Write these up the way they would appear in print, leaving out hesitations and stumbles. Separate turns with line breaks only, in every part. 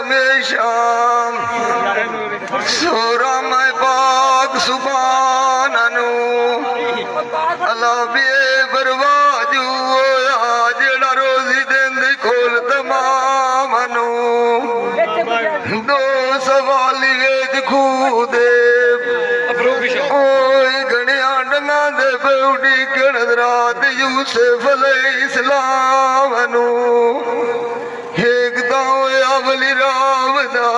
हमेशा सोरा मैं पाक सुबानू अल्लाह बे बरवाजू जेड़ा रोजी दिन खोल तमामनू दो सवाली वेद खूदे बेउडी कड़रात यूसुफ अलैहिस्सलाम एक दाव अवली राम दा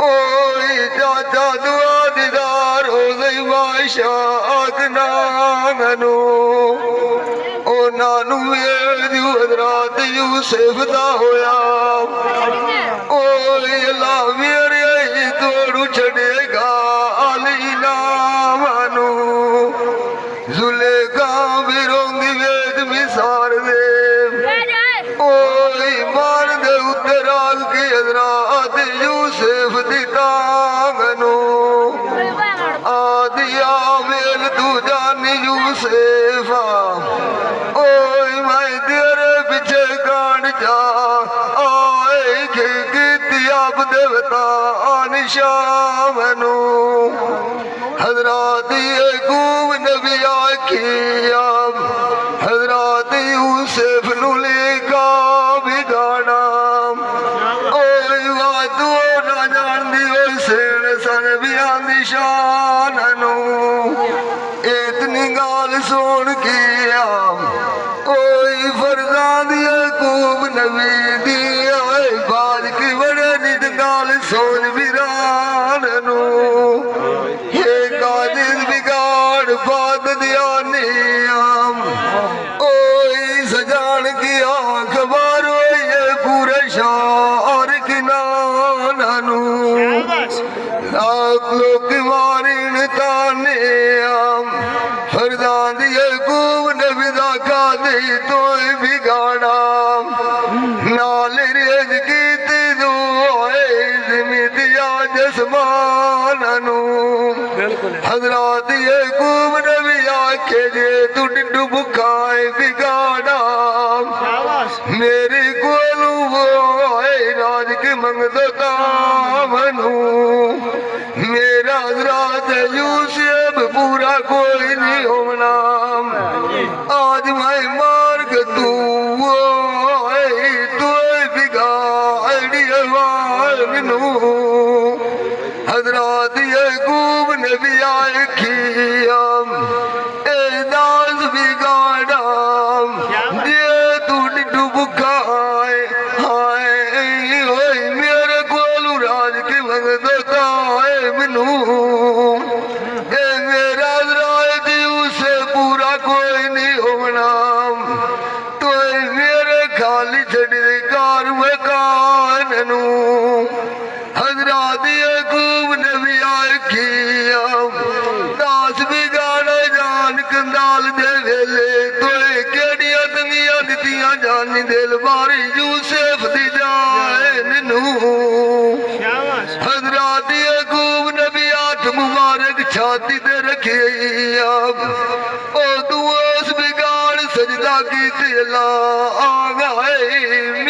ओए चाचा दुआ दीदार हो गई बादशाह नानू ओ नानू हजरात यूसुफ दा होया ओए अल्लाह मेरे तोड़ू छड़ेगा अली नामनू जुलेखा बिरोंगी वेद मिसार दे ओए मार दे उत्तर आग की हजरात यूसुफ दी तांगनू आदिया मेल तू जानी यूसुफा ओए मैं तेरे पीछे कांड जा आए की अब देवता निशामनू हजरात यकूब नबी आखिया हजरात यूसुफ नुलेका बिगाड़ा ओए वादू ना जान दी सेन सन बियान निशानू इतनी गाल सुन किया ओए फरजाद यकूब नबी दी बाज की बड़े नित गाल सोन बिरानू बिगाड़ बात दिया नियम ओई सजान की आंख बारो ये पूरे शार की नानू लोग मारिन ताने फरदान यकूब नबी दा कादी तो बिगाड़ा नाल रेज की दिया जसमानू हजरात यकूब नबी आखे जे तू डिडू बुखाए बिगाड़ा मेरी कोलू राज के मंगदो तामनू मेरा हजरात यूसुफ पूरा कोई नहीं होना आज मैं मार के तू हजरात यकूब नबी आखिया दास बिगाड़ा दे तू डिडू बुखाए हाय ओए मेरे कोलू राज के मंगदो है मैनू मेरा हजरात से पूरा कोई नहीं होना तो मेरे खाली छड़ी कार मकानू हजरात यकूब नबी आखिया दास बिगाड़ा जान कंदाल दे वेले तोए केड़ियां तंगियां दित्तियां जानी दिल बारी यूसुफ दी जान नू हजरात यकूब नबी हाथ मुबारक छाती ते रखे ओ तू उस बिगाड़ सजदा की अल्लाह आ गए